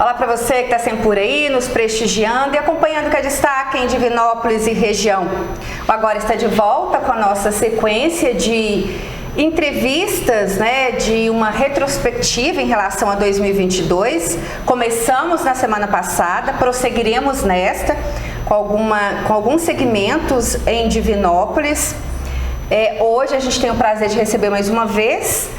Olá para você que está sempre por aí, nos prestigiando e acompanhando o que é destaque em Divinópolis e região. O Agora está de volta com a nossa sequência de entrevistas, de uma retrospectiva em relação a 2022. Começamos na semana passada, prosseguiremos nesta com alguns segmentos em Divinópolis. Hoje a gente tem o prazer de receber mais uma vez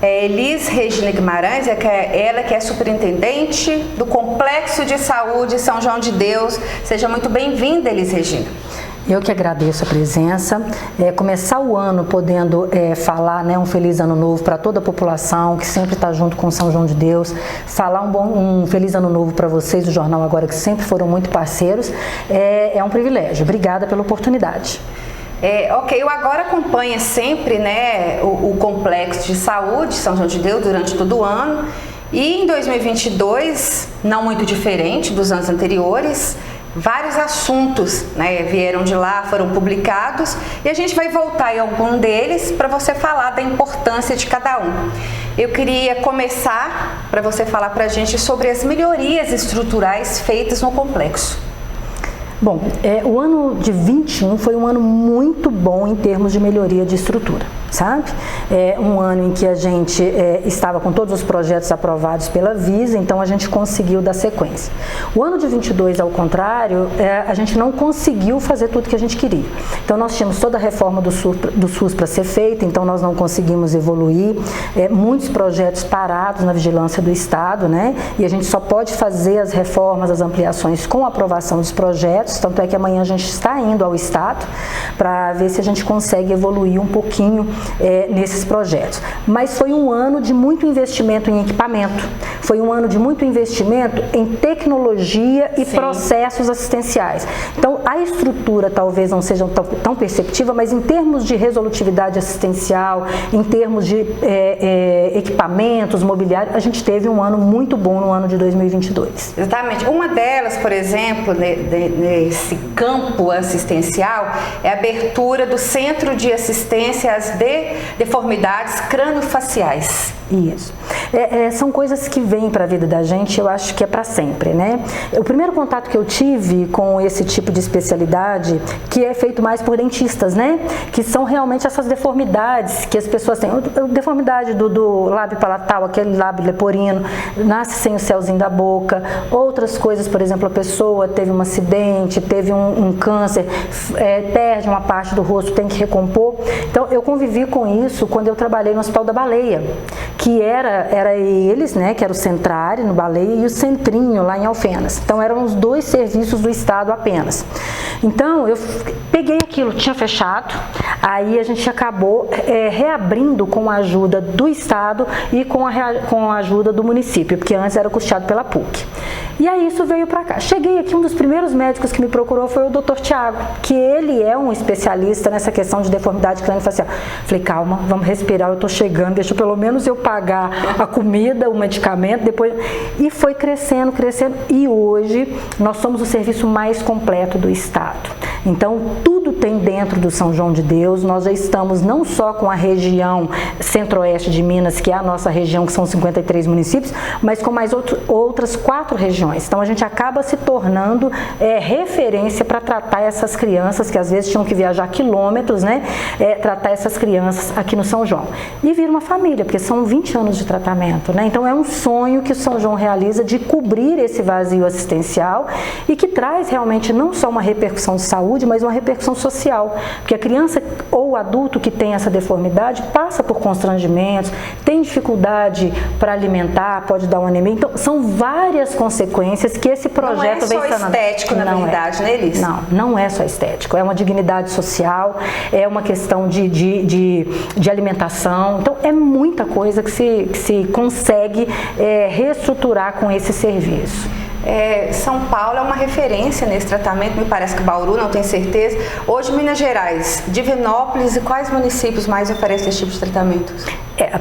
Elis Regina Guimarães, ela que é superintendente do Complexo de Saúde São João de Deus. Seja muito bem-vinda, Elis Regina. Eu que agradeço a presença. Começar o ano podendo falar um feliz ano novo para toda a população que sempre está junto com São João de Deus. Falar um feliz ano novo para vocês do Jornal Agora, que sempre foram muito parceiros. É um privilégio. Obrigada pela oportunidade. O Agora acompanha sempre o Complexo de Saúde São João de Deus durante todo o ano. E em 2022, não muito diferente dos anos anteriores, vários assuntos vieram de lá, foram publicados, e a gente vai voltar em algum deles para você falar da importância de cada um. Eu queria começar para você falar para a gente sobre as melhorias estruturais feitas no complexo. Bom, o ano de 21 foi um ano muito bom em termos de melhoria de estrutura, sabe? Um ano em que a gente estava com todos os projetos aprovados pela Visa, então a gente conseguiu dar sequência. O ano de 22, ao contrário, a gente não conseguiu fazer tudo que a gente queria. Então nós tínhamos toda a reforma do SUS para ser feita, então nós não conseguimos evoluir, muitos projetos parados na vigilância do Estado, e a gente só pode fazer as reformas, as ampliações com a aprovação dos projetos. Tanto é que amanhã a gente está indo ao Estado para ver se a gente consegue evoluir um pouquinho nesses projetos. Mas foi um ano de muito investimento em equipamento, foi um ano de muito investimento em tecnologia e processos assistenciais. Então a estrutura talvez não seja tão perceptiva, mas em termos de resolutividade assistencial, em termos de equipamentos, mobiliário, a gente teve um ano muito bom no ano de 2022. Exatamente. Uma delas, por exemplo, nesse campo assistencial, é a abertura do Centro de Assistência às Deformidades Craniofaciais. Isso. São coisas que vêm para a vida da gente, eu acho que é para sempre, O primeiro contato que eu tive com esse tipo de especialidade, que é feito mais por dentistas, Que são realmente essas deformidades que as pessoas têm. A deformidade do lábio palatal, aquele lábio leporino, nasce sem o céuzinho da boca. Outras coisas, por exemplo, a pessoa teve um acidente, teve um câncer, perde uma parte do rosto, tem que recompor. Então, eu convivi com isso quando eu trabalhei no Hospital da Baleia, que era eles, que era o Centrare no Baleia e o Centrinho lá em Alfenas. Então eram os dois serviços do Estado apenas. Então eu peguei aquilo, tinha fechado, aí a gente acabou reabrindo com a ajuda do Estado e com a ajuda do município, porque antes era custeado pela PUC. E aí isso veio para cá. Cheguei aqui, um dos primeiros médicos que me procurou foi o Dr. Tiago, que ele é um especialista nessa questão de deformidade craniofacial. Falei, calma, vamos respirar, eu tô chegando, deixa pelo menos eu pagar a comida, o medicamento, depois... E foi crescendo, e hoje nós somos o serviço mais completo do Estado. Então, tudo tem dentro do São João de Deus. Nós já estamos não só com a região centro-oeste de Minas, que é a nossa região, que são 53 municípios, mas com mais outras 4 regiões. Então, a gente acaba se tornando referência para tratar essas crianças, que às vezes tinham que viajar quilômetros, tratar essas crianças aqui no São João. E vira uma família, porque são 20 anos de tratamento, Então, é um sonho que o São João realiza de cobrir esse vazio assistencial e que traz realmente não só uma repercussão de saúde, mas uma repercussão social, porque a criança ou o adulto que tem essa deformidade passa por constrangimentos, tem dificuldade para alimentar, pode dar uma anemia. Então, são várias consequências que esse projeto vem sanando. Não é só estético, na verdade, Elis? Não é só estético, é uma dignidade social, é uma questão de alimentação. Então, é muita coisa que se consegue reestruturar com esse serviço. São Paulo é uma referência nesse tratamento, me parece que Bauru, não tenho certeza. Hoje, Minas Gerais, Divinópolis e quais municípios mais oferecem esse tipo de tratamento?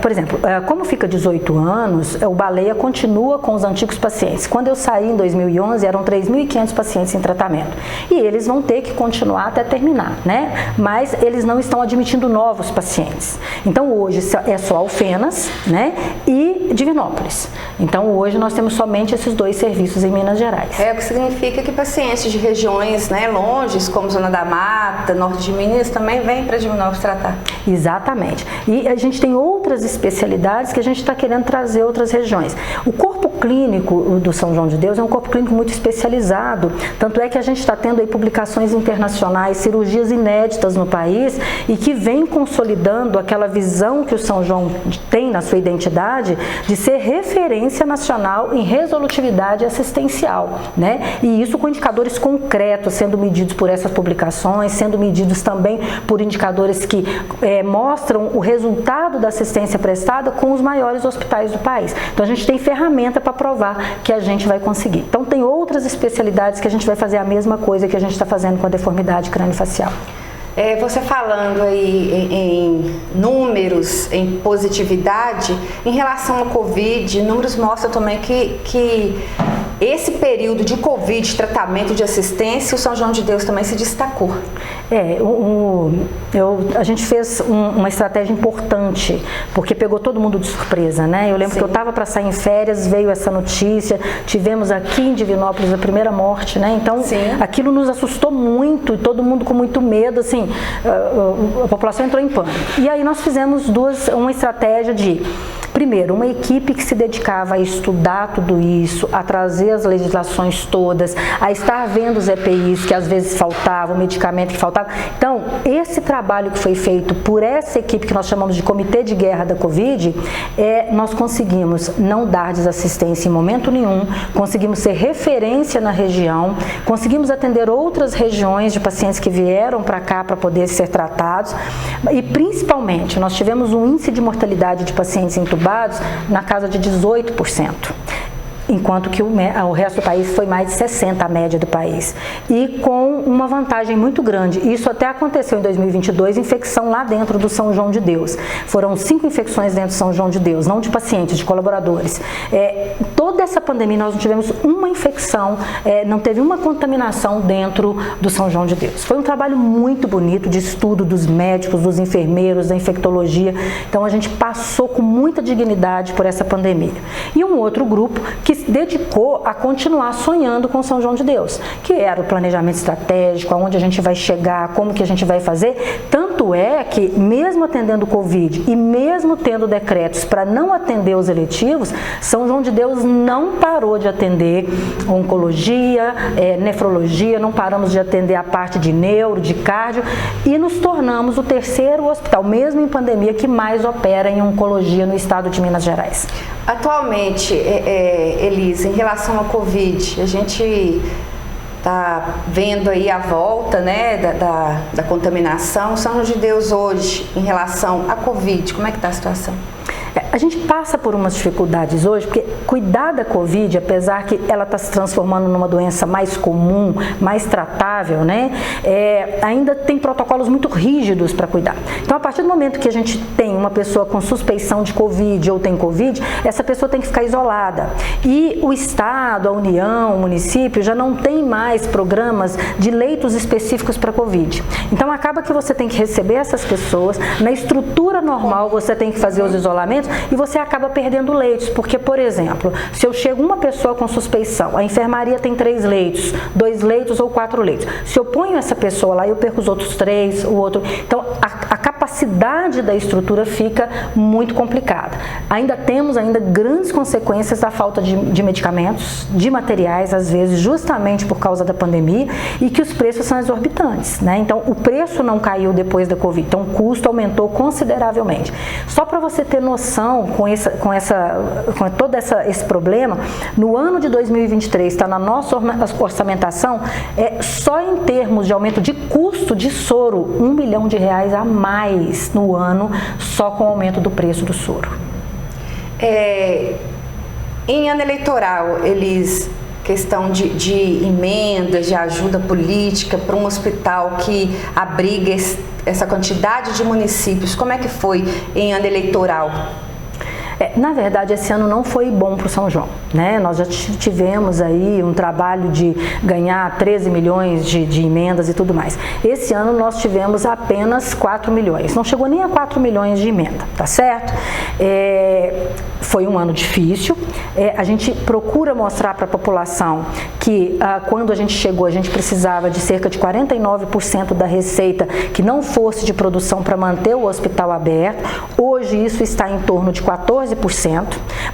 Por exemplo, como fica 18 anos, o Baleia continua com os antigos pacientes. Quando eu saí em 2011, eram 3.500 pacientes em tratamento. E eles vão ter que continuar até terminar, né? Mas eles não estão admitindo novos pacientes. Então, hoje é só Alfenas, né? E Divinópolis. Então, hoje nós temos somente esses 2 serviços em Minas Gerais. O que significa que pacientes de regiões, né, longes, como Zona da Mata, Norte de Minas, também vêm para Divinópolis tratar. Exatamente. E a gente tem outras especialidades que a gente está querendo trazer outras regiões. O corpo clínico do São João de Deus é um corpo clínico muito especializado, tanto é que a gente está tendo aí publicações internacionais, cirurgias inéditas no país e que vem consolidando aquela visão que o São João tem na sua identidade de ser referência nacional em resolutividade assistencial, né? E isso com indicadores concretos sendo medidos por essas publicações, sendo medidos também por indicadores que mostram o resultado da assistência prestada com os maiores hospitais do país. Então a gente tem ferramenta para provar que a gente vai conseguir. Então tem outras especialidades que a gente vai fazer a mesma coisa que a gente está fazendo com a deformidade crâniofacial. Você falando aí em números, em positividade, em relação ao Covid, números mostram também que esse período de Covid, tratamento de assistência, o São João de Deus também se destacou. A gente fez uma estratégia importante, porque pegou todo mundo de surpresa, né? Eu lembro que eu estava para sair em férias, veio essa notícia, tivemos aqui em Divinópolis a primeira morte, né? Então, aquilo nos assustou muito, e todo mundo com muito medo, assim, a população entrou em pânico. E aí nós fizemos uma estratégia de... Primeiro, uma equipe que se dedicava a estudar tudo isso, a trazer as legislações todas, a estar vendo os EPIs que às vezes faltavam, o medicamento que faltava. Então, esse trabalho que foi feito por essa equipe que nós chamamos de Comitê de Guerra da Covid, nós conseguimos não dar desassistência em momento nenhum, conseguimos ser referência na região, conseguimos atender outras regiões de pacientes que vieram para cá para poder ser tratados e, principalmente, nós tivemos um índice de mortalidade de pacientes entubados na casa de 18%. Enquanto que o resto do país foi mais de 60% a média do país. E com uma vantagem muito grande. Isso até aconteceu em 2022, infecção lá dentro do São João de Deus. Foram 5 infecções dentro do São João de Deus, não de pacientes, de colaboradores. Toda essa pandemia nós não tivemos uma infecção, não teve uma contaminação dentro do São João de Deus. Foi um trabalho muito bonito de estudo dos médicos, dos enfermeiros, da infectologia. Então a gente passou com muita dignidade por essa pandemia. E um outro grupo que se dedicou a continuar sonhando com São João de Deus, que era o planejamento estratégico, aonde a gente vai chegar, como que a gente vai fazer. Tanto é que, mesmo atendendo o Covid e mesmo tendo decretos para não atender os eletivos, São João de Deus não parou de atender oncologia, nefrologia, não paramos de atender a parte de neuro, de cardio e nos tornamos o 3º hospital, mesmo em pandemia, que mais opera em oncologia no estado de Minas Gerais. Atualmente, Elisa, em relação ao Covid, a gente está vendo aí a volta, né, da contaminação. São João de Deus hoje, em relação à Covid, como é que está a situação? A gente passa por umas dificuldades hoje, porque cuidar da Covid, apesar que ela está se transformando numa doença mais comum, mais tratável, né, ainda tem protocolos muito rígidos para cuidar. Então, a partir do momento que a gente tem uma pessoa com suspeição de Covid ou tem Covid, essa pessoa tem que ficar isolada. E o Estado, a União, o município já não tem mais programas de leitos específicos para Covid. Então, acaba que você tem que receber essas pessoas, na estrutura normal você tem que fazer os isolamentos, e você acaba perdendo leitos, porque, por exemplo, se eu chego uma pessoa com suspeição, a enfermaria tem 3 leitos, 2 leitos ou 4 leitos. Se eu ponho essa pessoa lá, eu perco os outros 3, o outro... Então, a capacidade da estrutura fica muito complicada. Ainda temos grandes consequências da falta de medicamentos, de materiais, às vezes, justamente por causa da pandemia, e que os preços são exorbitantes, né? Então, o preço não caiu depois da Covid, então o custo aumentou consideravelmente. Só para você ter noção, com todo esse problema, no ano de 2023, está na nossa orçamentação, só em termos de aumento de custo de soro, R$1 milhão a mais no ano, só com o aumento do preço do soro. Em ano eleitoral, eles... questão de emendas, de ajuda política para um hospital que abriga essa quantidade de municípios? Como é que foi em ano eleitoral? Na verdade, esse ano não foi bom para o São João, né? Nós já tivemos aí um trabalho de ganhar 13 milhões de emendas e tudo mais. Esse ano nós tivemos apenas 4 milhões, não chegou nem a 4 milhões de emenda, tá certo? Foi um ano difícil, a gente procura mostrar para a população que quando a gente chegou, a gente precisava de cerca de 49% da receita que não fosse de produção para manter o hospital aberto. Hoje isso está em torno de 14%,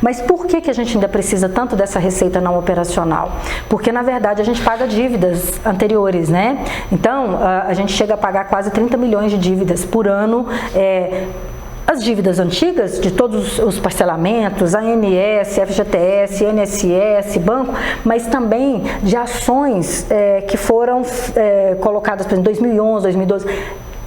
mas por que a gente ainda precisa tanto dessa receita não operacional? Porque na verdade a gente paga dívidas anteriores, né? Então a gente chega a pagar quase 30 milhões de dívidas por ano, as dívidas antigas, de todos os parcelamentos, ANS, FGTS, INSS, banco, mas também de ações que foram colocadas, por exemplo, em 2011, 2012.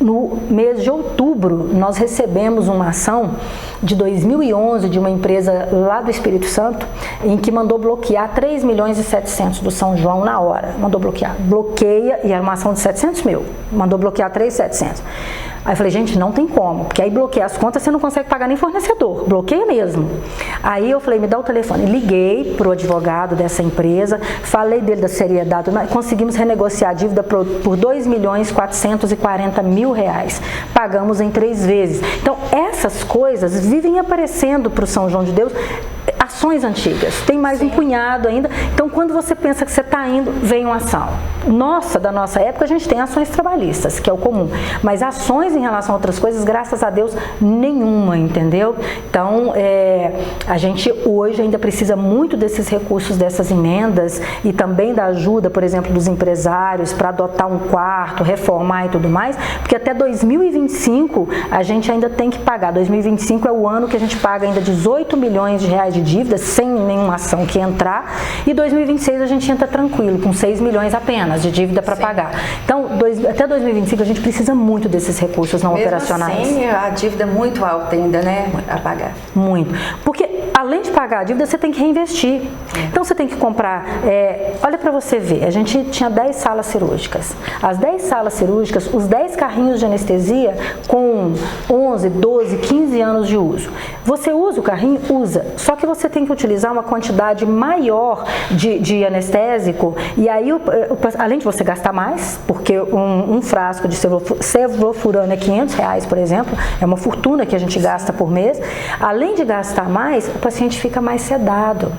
No mês de outubro, nós recebemos uma ação de 2011 de uma empresa lá do Espírito Santo, em que mandou bloquear 3 milhões e 700 do São João na hora. Mandou bloquear. Bloqueia, e era uma ação de 700 mil. Mandou bloquear 3.700. Aí eu falei, gente, não tem como, porque aí bloqueia as contas, você não consegue pagar nem fornecedor, bloqueia mesmo. Aí eu falei, me dá o telefone. Liguei para o advogado dessa empresa, falei dele da seriedade, conseguimos renegociar a dívida por R$2.440.000. Pagamos em 3 vezes. Então, essas coisas vivem aparecendo para o São João de Deus, ações antigas, tem mais um punhado ainda. Então, quando você pensa que você está indo, vem uma ação. Da nossa época, a gente tem ações trabalhistas, que é o comum, mas ações em relação a outras coisas, graças a Deus, nenhuma, entendeu? Então, a gente hoje ainda precisa muito desses recursos, dessas emendas e também da ajuda, por exemplo, dos empresários para adotar um quarto, reformar e tudo mais, porque até 2025 a gente ainda tem que pagar. 2025 é o ano que a gente paga ainda 18 milhões de reais de dívidas, sem nenhuma ação que entrar, e 2026 a gente entra tranquilo, com 6 milhões apenas de dívida para pagar. Então, até 2025 a gente precisa muito desses recursos não operacionais. Assim, a dívida é muito alta ainda, né, a pagar. Muito. Porque, além de pagar a dívida, você tem que reinvestir. Então, você tem que comprar... olha para você ver, a gente tinha 10 salas cirúrgicas. As 10 salas cirúrgicas, os 10 carrinhos de anestesia com 11, 12, 15 anos de uso. Você usa o carrinho? Usa. Só que você tem que utilizar uma quantidade maior de anestésico, e aí, além de você gastar mais, porque um frasco de sevoflurano é R$500, por exemplo, é uma fortuna que a gente gasta por mês. Além de gastar mais, o paciente fica mais sedado.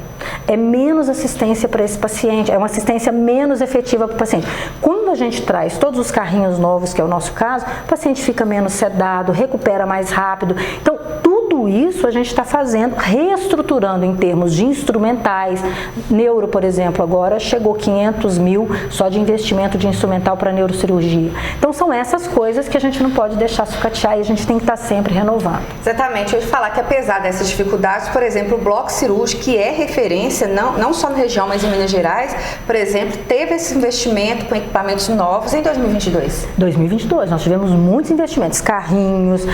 É menos assistência para esse paciente, é uma assistência menos efetiva para o paciente. Quando a gente traz todos os carrinhos novos, que é o nosso caso, o paciente fica menos sedado, recupera mais rápido. Então, tudo isso a gente está fazendo, reestruturando em termos de instrumentais. Neuro, por exemplo, agora chegou 500 mil só de investimento de instrumental para neurocirurgia. Então, são essas coisas que a gente não pode deixar sucatear e a gente tem que estar sempre renovando. Exatamente. Eu ia falar que apesar dessas dificuldades, por exemplo, o bloco cirúrgico, que é referência, não só na região, mas em Minas Gerais, por exemplo, teve esse investimento com equipamentos novos em 2022. 2022, nós tivemos muitos investimentos, carrinhos,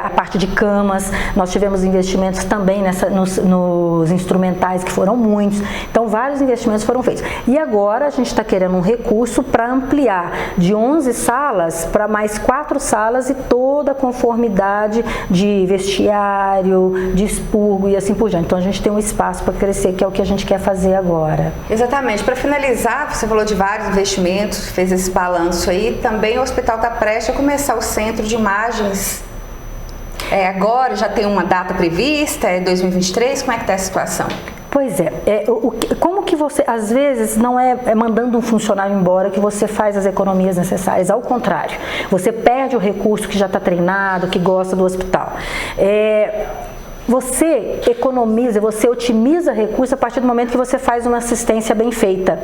a parte de camas, nós tivemos investimentos também nos instrumentais, que foram muitos. Então, vários investimentos foram feitos. E agora a gente está querendo um recurso para ampliar de 11 salas para mais 4 salas e toda a conformidade de vestiário, de expurgo e assim por diante. Então, a gente tem um espaço para crescer, que é o que a gente quer fazer agora. Exatamente. Para finalizar, você falou de vários investimentos, fez esse balanço aí. Também o hospital está prestes a começar o centro de imagens. Agora já tem uma data prevista, é 2023, como é que está a situação? Pois como que você, às vezes, não é mandando um funcionário embora que você faz as economias necessárias, ao contrário, você perde o recurso que já está treinado, que gosta do hospital. Você economiza, você otimiza recursos a partir do momento que você faz uma assistência bem feita.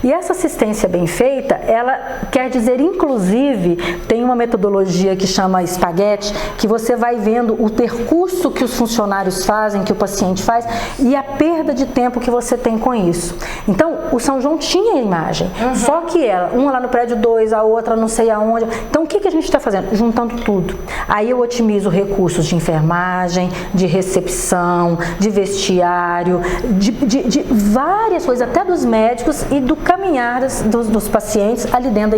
E essa assistência bem feita, ela quer dizer, inclusive, tem uma metodologia que chama espaguete, que você vai vendo o percurso que os funcionários fazem, que o paciente faz, e a perda de tempo que você tem com isso. Então, o São João tinha a imagem, só que uma lá no prédio 2, a outra não sei aonde. Então, o que a gente está fazendo? Juntando tudo. Aí eu otimizo recursos de enfermagem, de recepção, de vestiário, de várias coisas, até dos médicos e do caminhar dos pacientes ali dentro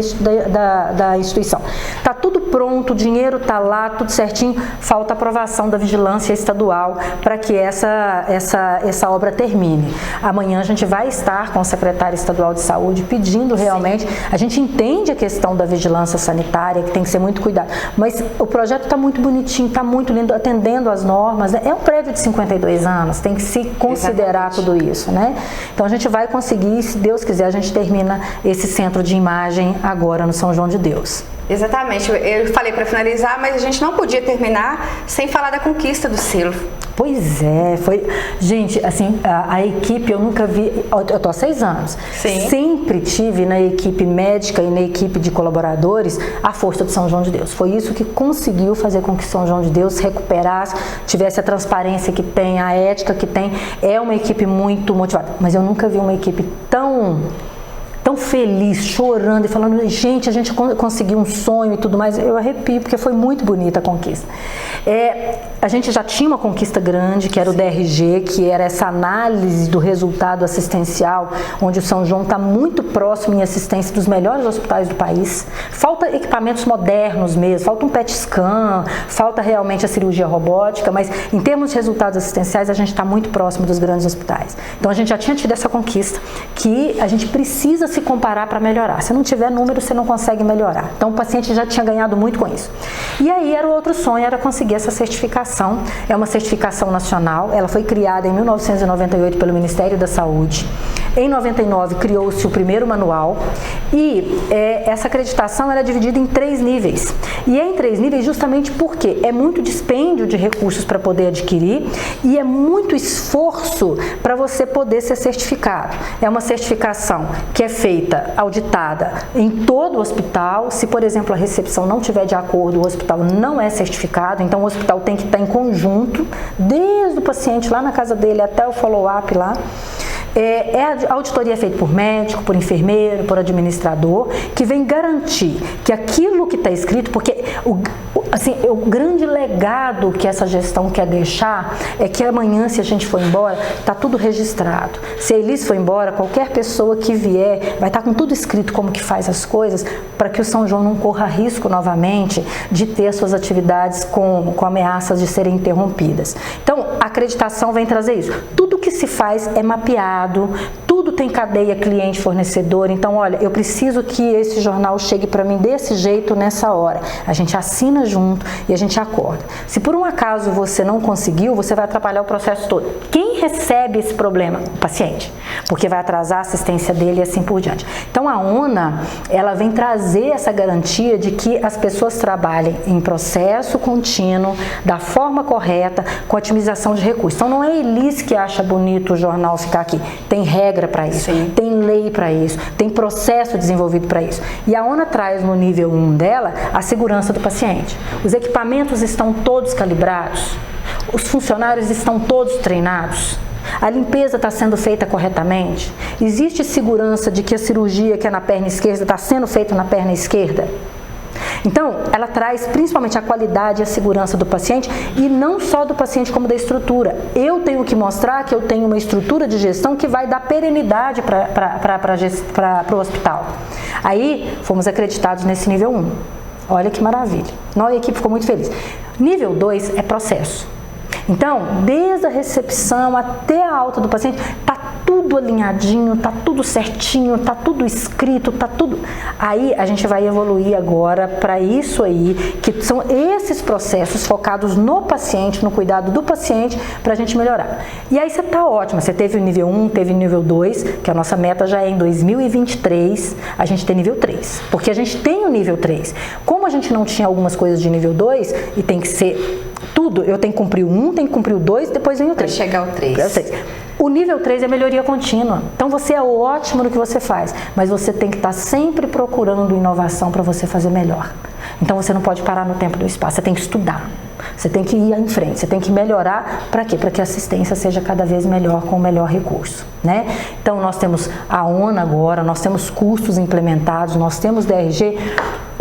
da instituição. Tá tudo tudo pronto, o dinheiro está lá, tudo certinho, falta aprovação da vigilância estadual para que essa obra termine. Amanhã a gente vai estar com o secretário estadual de saúde pedindo realmente, a gente entende a questão da vigilância sanitária, que tem que ser muito cuidado, mas o projeto está muito bonitinho, está muito lindo, atendendo às normas, né? É um prédio de 52 anos, tem que se considerar tudo isso, né? Então a gente vai conseguir, se Deus quiser, a gente termina esse centro de imagem agora no São João de Deus. Exatamente, eu falei para finalizar, mas a gente não podia terminar sem falar da conquista do selo. Pois é, foi... Gente, assim, a equipe eu nunca vi... Eu tô há 6 anos. Sim. Sempre tive na equipe médica e na equipe de colaboradores a força do São João de Deus. Foi isso que conseguiu fazer com que São João de Deus recuperasse, tivesse a transparência que tem, a ética que tem. É uma equipe muito motivada. Mas eu nunca vi uma equipe tão feliz, chorando e falando, gente, a gente conseguiu um sonho e tudo mais. Eu arrepio, porque foi muito bonita a conquista. A gente já tinha uma conquista grande, que era o DRG, que era essa análise do resultado assistencial, onde o São João está muito próximo em assistência dos melhores hospitais do país. Falta equipamentos modernos mesmo, falta um PET scan, falta realmente a cirurgia robótica, mas em termos de resultados assistenciais, a gente está muito próximo dos grandes hospitais. Então a gente já tinha tido essa conquista, que a gente precisa se comparar para melhorar. Se não tiver número, você não consegue melhorar. Então o paciente já tinha ganhado muito com isso. E aí era o outro sonho, era conseguir essa certificação. É uma certificação nacional, ela foi criada em 1998 pelo Ministério da Saúde. Em 99 criou-se o primeiro manual e essa acreditação era dividida em 3 níveis. E é em 3 níveis justamente porque é muito dispêndio de recursos para poder adquirir e é muito esforço para você poder ser certificado. É uma certificação que é feita, auditada em todo o hospital. Se, por exemplo, a recepção não tiver de acordo, o hospital não é certificado, então o hospital tem que estar em conjunto, desde o paciente lá na casa dele até o follow-up lá. A auditoria é feita por médico, por enfermeiro, por administrador, que vem garantir que aquilo que está escrito, porque o grande legado que essa gestão quer deixar é que amanhã, se a gente for embora, está tudo registrado. Se a Elis for embora, qualquer pessoa que vier vai estar com tudo escrito como que faz as coisas, para que o São João não corra risco novamente de ter suas atividades com ameaças de serem interrompidas. Então, a acreditação vem trazer isso. Tudo que se faz é mapeado, tudo tem cadeia cliente-fornecedor. Então, olha, eu preciso que esse jornal chegue para mim desse jeito, nessa hora. A gente assina junto e a gente acorda. Se por um acaso você não conseguiu, você vai atrapalhar o processo todo. Quem recebe esse problema? O paciente, porque vai atrasar a assistência dele e assim por diante. Então, a ONA, ela vem trazer essa garantia de que as pessoas trabalhem em processo contínuo, da forma correta, com otimização de recursos. Então, não é a Elis que acha bonito o jornal ficar aqui. Tem regra para isso, sim, tem lei para isso, tem processo desenvolvido para isso. E a ONA traz no nível 1 dela a segurança do paciente. Os equipamentos estão todos calibrados, os funcionários estão todos treinados, a limpeza está sendo feita corretamente, existe segurança de que a cirurgia que é na perna esquerda está sendo feita na perna esquerda. Então, ela traz principalmente a qualidade e a segurança do paciente, e não só do paciente como da estrutura. Eu tenho que mostrar que eu tenho uma estrutura de gestão que vai dar perenidade para o hospital. Aí, fomos acreditados nesse nível 1. Olha que maravilha. A equipe ficou muito feliz. Nível 2 é processo. Então, desde a recepção até a alta do paciente, está tudo alinhadinho, está tudo certinho, está tudo escrito, está tudo... Aí a gente vai evoluir agora para isso aí, que são esses processos focados no paciente, no cuidado do paciente, para a gente melhorar. E aí você está ótimo, você teve o nível 1, teve o nível 2, que a nossa meta já é em 2023, a gente tem nível 3, porque a gente tem o nível 3. Como a gente não tinha algumas coisas de nível 2, e tem que ser tudo, eu tenho que cumprir o 1, tenho que cumprir o 2, depois vem o 3. Vai chegar ao 3. O nível 3 é melhoria contínua. Então você é ótimo no que você faz, mas você tem que estar sempre procurando inovação para você fazer melhor. Então você não pode parar no tempo do espaço, você tem que estudar. Você tem que ir em frente, você tem que melhorar. Para quê? Para que a assistência seja cada vez melhor, com o melhor recurso, né? Então nós temos a ONA agora, nós temos cursos implementados, nós temos DRG.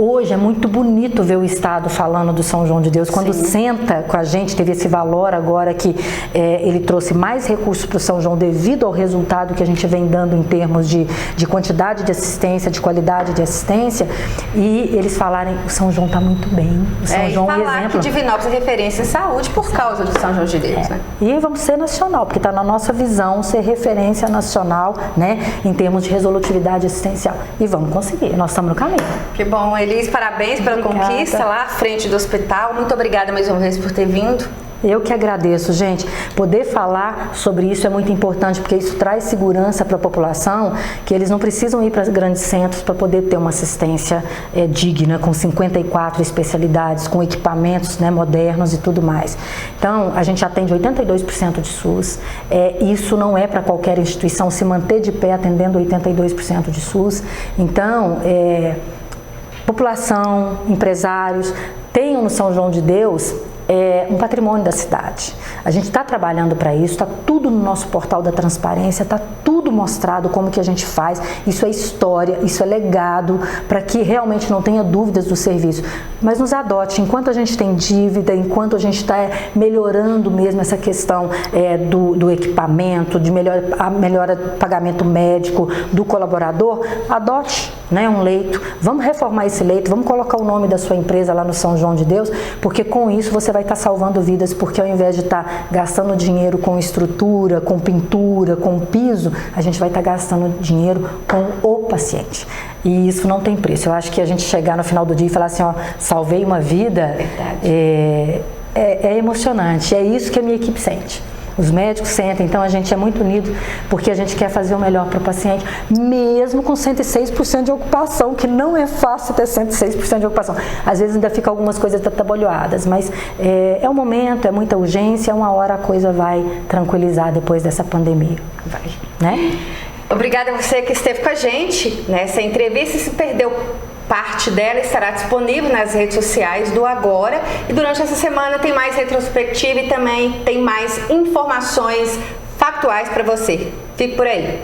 Hoje é muito bonito ver o Estado falando do São João de Deus. Quando senta com a gente, teve esse valor agora que ele trouxe mais recursos para o São João devido ao resultado que a gente vem dando em termos de quantidade de assistência, de qualidade de assistência, e eles falarem, o São João está muito bem, o São João é um exemplo. Que Divinópolis é referência em saúde por causa do São João de Deus, né? E vamos ser nacional, porque está na nossa visão ser referência nacional, né, em termos de resolutividade assistencial. E vamos conseguir, nós estamos no caminho. Que bom, Elis, parabéns pela conquista lá à frente do hospital. Muito obrigada mais uma vez por ter vindo. Eu que agradeço, gente. Poder falar sobre isso é muito importante, porque isso traz segurança para a população, que eles não precisam ir para grandes centros para poder ter uma assistência digna, com 54 especialidades, com equipamentos, né, modernos e tudo mais. Então, a gente atende 82% de SUS. Isso não é para qualquer instituição se manter de pé atendendo 82% de SUS. Então, população, empresários, tenham no São João de Deus um patrimônio da cidade. A gente está trabalhando para isso, está tudo no nosso portal da transparência, está tudo mostrado como que a gente faz. Isso é história, isso é legado, para que realmente não tenha dúvidas do serviço. Mas nos adote, enquanto a gente tem dívida, enquanto a gente está melhorando mesmo essa questão do equipamento, de melhora do pagamento médico do colaborador, adote, né, um leito. Vamos reformar esse leito, vamos colocar o nome da sua empresa lá no São João de Deus, porque com isso você vai estar salvando vidas, porque ao invés de estar gastando dinheiro com estrutura, com pintura, com piso, a gente vai estar gastando dinheiro com o paciente. E isso não tem preço. Eu acho que a gente chegar no final do dia e falar assim, ó, salvei uma vida, é emocionante. É isso que a minha equipe sente. Os médicos sentem, então a gente é muito unido porque a gente quer fazer o melhor para o paciente, mesmo com 106% de ocupação, que não é fácil ter 106% de ocupação. Às vezes ainda fica algumas coisas atabalhoadas, mas é um momento, é muita urgência, uma hora a coisa vai tranquilizar depois dessa pandemia. Vai, né? Obrigada a você que esteve com a gente nessa entrevista. Se perdeu parte dela, estará disponível nas redes sociais do Agora, e durante essa semana tem mais retrospectiva e também tem mais informações factuais para você. Fique por aí.